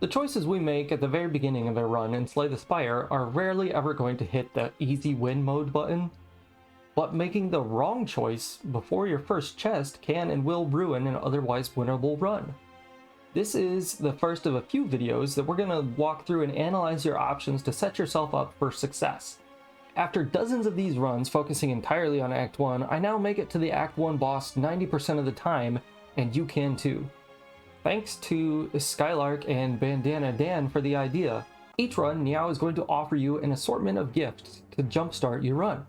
The choices we make at the very beginning of a run in Slay the Spire are rarely ever going to hit the easy win mode button, but making the wrong choice before your first chest can and will ruin an otherwise winnable run. This is the first of a few videos that we're going to walk through and analyze your options to set yourself up for success. After dozens of these runs focusing entirely on Act 1, I now make it to the Act 1 boss 90% of the time, and you can too. Thanks to Skylark and Bandana Dan for the idea. Each run, Neow is going to offer you an assortment of gifts to jumpstart your run.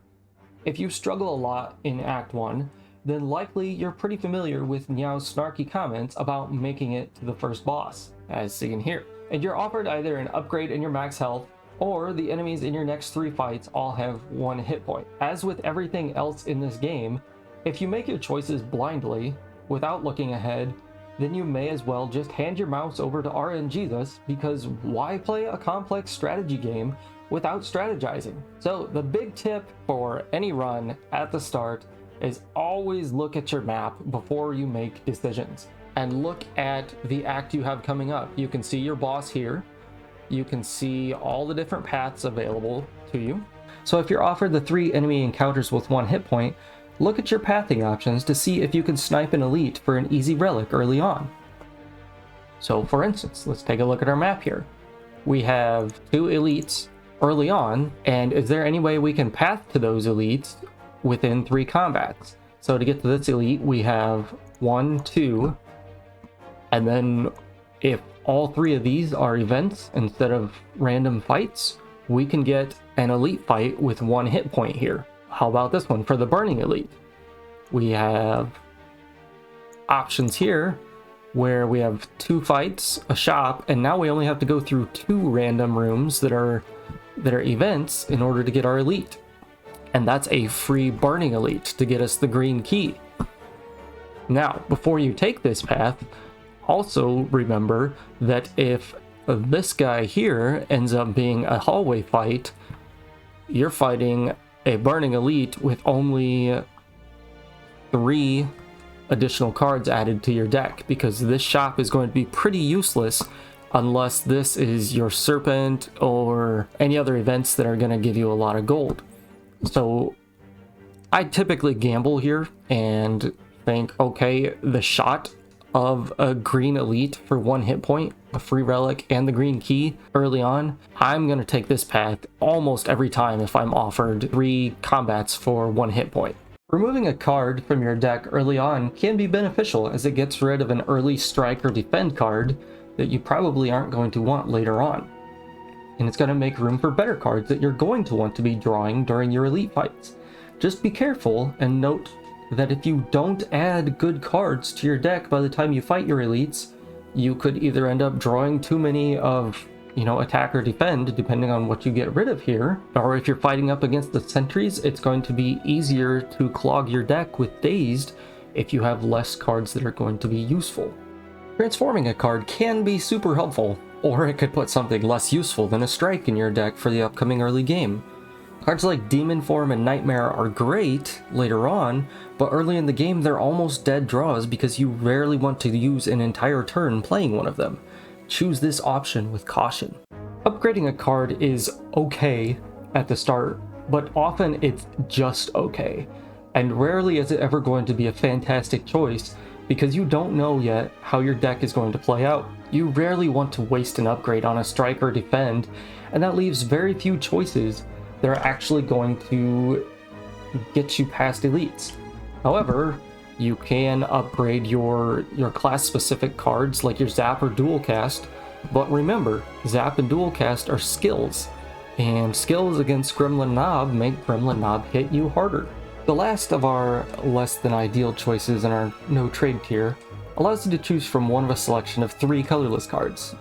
If you struggle a lot in Act 1, then likely you're pretty familiar with Neow's snarky comments about making it to the first boss, as seen here. And you're offered either an upgrade in your max health, or the enemies in your next 3 fights all have 1 hit point. As with everything else in this game, if you make your choices blindly, without looking ahead, then you may as well just hand your mouse over to RNGesus, because why play a complex strategy game without strategizing? So the big tip for any run at the start is always look at your map before you make decisions, and look at the act you have coming up. You can see your boss here. You can see all the different paths available to you. So if you're offered the 3 enemy encounters with 1 hit point, look at your pathing options to see if you can snipe an elite for an easy relic early on. So for instance, let's take a look at our map here. We have 2 elites early on, and is there any way we can path to those elites within 3 combats? So to get to this elite, we have 1, 2, and then if all 3 of these are events instead of random fights, we can get an elite fight with 1 hit point here. How about this one for the Burning Elite? We have options here where we have 2 fights, a shop, and now we only have to go through 2 random rooms that are events in order to get our elite. And that's a free Burning Elite to get us the green key. Now, before you take this path, also remember that if this guy here ends up being a hallway fight, you're fighting a Burning Elite with only 3 additional cards added to your deck, because this shop is going to be pretty useless unless this is your Serpent or any other events that are going to give you a lot of gold. So I typically gamble here and think, okay, the shot of a green elite for 1 hit point, a free relic, and the green key early on, I'm going to take this path almost every time if I'm offered 3 combats for 1 hit point. Removing a card from your deck early on can be beneficial, as it gets rid of an early strike or defend card that you probably aren't going to want later on. And it's going to make room for better cards that you're going to want to be drawing during your elite fights. Just be careful and note that if you don't add good cards to your deck by the time you fight your elites, you could either end up drawing too many of, attack or defend, depending on what you get rid of here, or if you're fighting up against the sentries, it's going to be easier to clog your deck with dazed if you have less cards that are going to be useful. Transforming a card can be super helpful, or it could put something less useful than a strike in your deck for the upcoming early game. Cards like Demon Form and Nightmare are great later on, but early in the game they're almost dead draws because you rarely want to use an entire turn playing one of them. Choose this option with caution. Upgrading a card is okay at the start, but often it's just okay, and rarely is it ever going to be a fantastic choice because you don't know yet how your deck is going to play out. You rarely want to waste an upgrade on a strike or defend, and that leaves very few choices that are actually going to get you past elites. However, you can upgrade your class-specific cards like your Zap or Dual Cast, but remember, Zap and Dual Cast are skills, and skills against Gremlin Knob make Gremlin Knob hit you harder. The last of our less than ideal choices in our no trade tier allows you to choose from one of a selection of 3 colorless cards.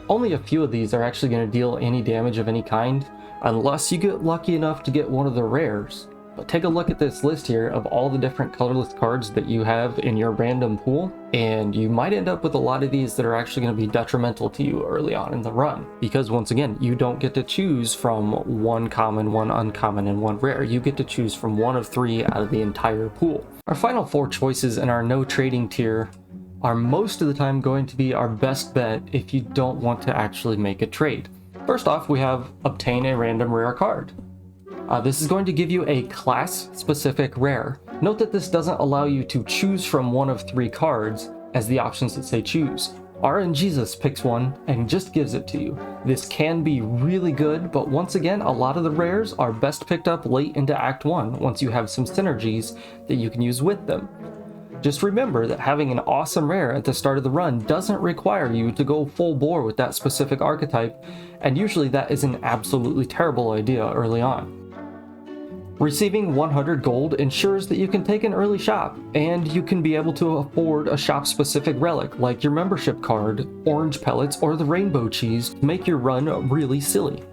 Only a few of these are actually going to deal any damage of any kind, unless you get lucky enough to get one of the rares. But take a look at this list here of all the different colorless cards that you have in your random pool, and you might end up with a lot of these that are actually going to be detrimental to you early on in the run. Because once again, you don't get to choose from 1 common, 1 uncommon, and 1 rare. You get to choose from 1 of 3 out of the entire pool. Our final 4 choices in our no trading tier are most of the time going to be our best bet if you don't want to actually make a trade. First off, we have obtain a random rare card. This is going to give you a class-specific rare. Note that this doesn't allow you to choose from one of 3 cards as the options that say choose. RNGesus picks one and just gives it to you. This can be really good, but once again, a lot of the rares are best picked up late into Act 1 once you have some synergies that you can use with them. Just remember that having an awesome rare at the start of the run doesn't require you to go full bore with that specific archetype, and usually that is an absolutely terrible idea early on. Receiving 100 gold ensures that you can take an early shop, and you can be able to afford a shop-specific relic like your membership card, orange pellets, or the rainbow cheese to make your run really silly.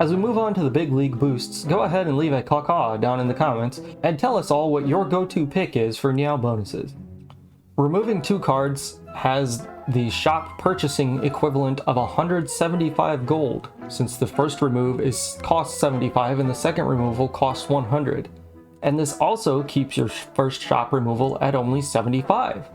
As we move on to the big league boosts, go ahead and leave a caw down in the comments and tell us all what your go-to pick is for Neow bonuses. Removing 2 cards has the shop purchasing equivalent of 175 gold, since the first remove costs 75 and the second removal costs 100. And this also keeps your first shop removal at only 75.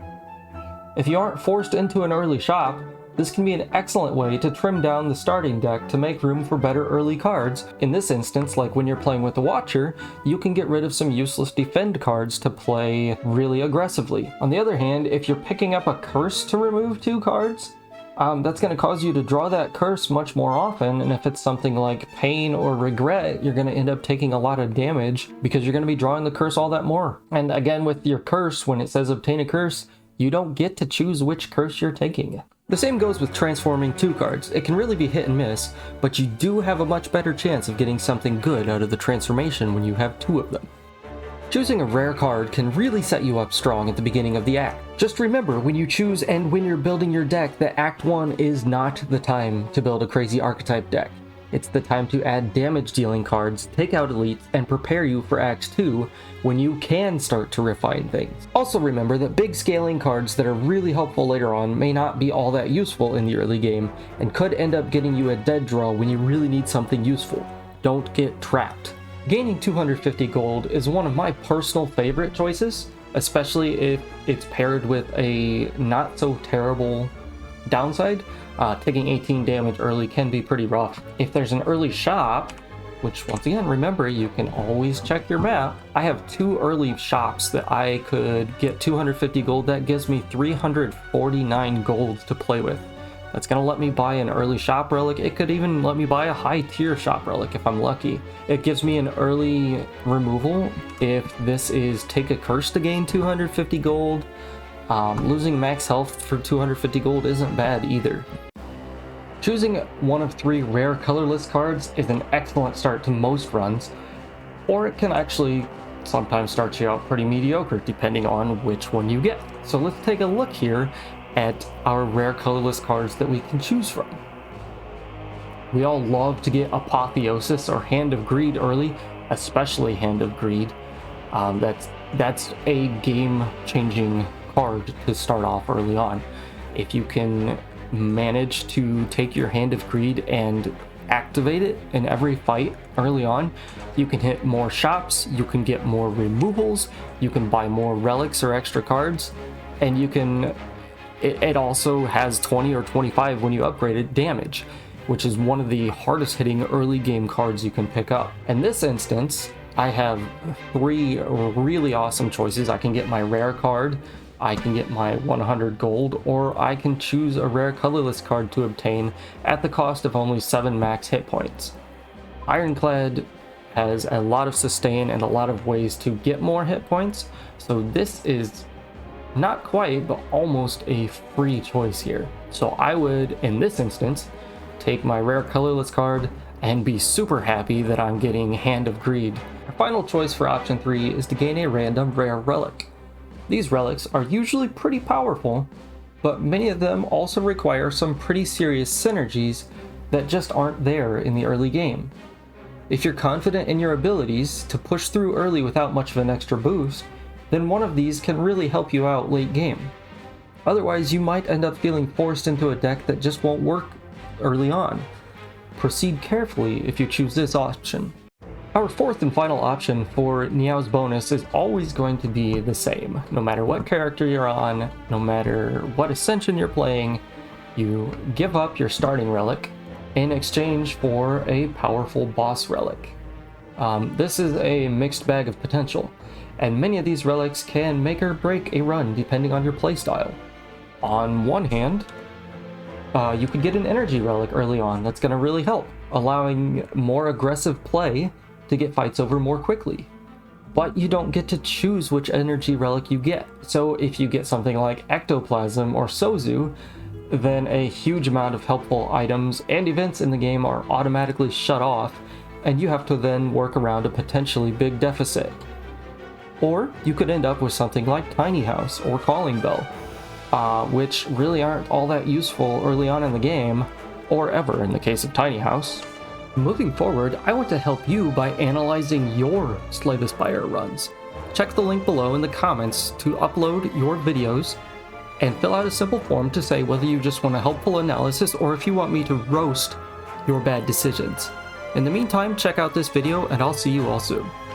If you aren't forced into an early shop, this can be an excellent way to trim down the starting deck to make room for better early cards. In this instance, like when you're playing with the Watcher, you can get rid of some useless defend cards to play really aggressively. On the other hand, if you're picking up a curse to remove 2 cards, that's going to cause you to draw that curse much more often, and if it's something like pain or regret, you're going to end up taking a lot of damage because you're going to be drawing the curse all that more. And again, with your curse, when it says obtain a curse, you don't get to choose which curse you're taking. The same goes with transforming 2 cards. It can really be hit and miss, but you do have a much better chance of getting something good out of the transformation when you have 2 of them. Choosing a rare card can really set you up strong at the beginning of the act. Just remember when you choose and when you're building your deck that Act 1 is not the time to build a crazy archetype deck. It's the time to add damage dealing cards, take out elites, and prepare you for Act 2 when you can start to refine things. Also remember that big scaling cards that are really helpful later on may not be all that useful in the early game and could end up getting you a dead draw when you really need something useful. Don't get trapped. Gaining 250 gold is one of my personal favorite choices, especially if it's paired with a not so terrible downside. Taking 18 damage early can be pretty rough. If there's an early shop, which once again, remember, you can always check your map. I have 2 early shops that I could get 250 gold. That gives me 349 gold to play with. That's gonna let me buy an early shop relic. It could even let me buy a high tier shop relic if I'm lucky. It gives me an early removal if this is take a curse to gain 250 gold. Losing max health for 250 gold isn't bad either. Choosing one of 3 rare colorless cards is an excellent start to most runs, or it can actually sometimes start you out pretty mediocre depending on which one you get. So let's take a look here at our rare colorless cards that we can choose from. We all love to get Apotheosis or Hand of Greed early, especially Hand of Greed. That's a game-changing card to start off early on. If you can manage to take your Hand of Greed and activate it in every fight early on, you can hit more shops, you can get more removals, you can buy more relics or extra cards, and you can it also has 20 or 25 when you upgrade it damage, which is one of the hardest hitting early game cards you can pick up. In this instance, I have 3 really awesome choices. I can get my rare card, I can get my 100 gold, or I can choose a rare colorless card to obtain at the cost of only 7 max hit points. Ironclad has a lot of sustain and a lot of ways to get more hit points, so this is not quite, but almost a free choice here. So I would, in this instance, take my rare colorless card and be super happy that I'm getting Hand of Greed. Our final choice for option 3 is to gain a random rare relic. These relics are usually pretty powerful, but many of them also require some pretty serious synergies that just aren't there in the early game. If you're confident in your abilities to push through early without much of an extra boost, then one of these can really help you out late game. Otherwise, you might end up feeling forced into a deck that just won't work early on. Proceed carefully if you choose this option. Our fourth and final option for Neow's bonus is always going to be the same. No matter what character you're on, no matter what ascension you're playing, you give up your starting relic in exchange for a powerful boss relic. This is a mixed bag of potential, and many of these relics can make or break a run depending on your playstyle. On one hand, you could get an energy relic early on that's going to really help, allowing more aggressive play to get fights over more quickly. But you don't get to choose which energy relic you get, so if you get something like Ectoplasm or Sozu, then a huge amount of helpful items and events in the game are automatically shut off, and you have to then work around a potentially big deficit. Or you could end up with something like Tiny House or Calling Bell, which really aren't all that useful early on in the game, or ever in the case of Tiny House. Moving forward, I want to help you by analyzing your Slay the Spire runs. Check the link below in the comments to upload your videos and fill out a simple form to say whether you just want a helpful analysis or if you want me to roast your bad decisions. In the meantime, check out this video and I'll see you all soon.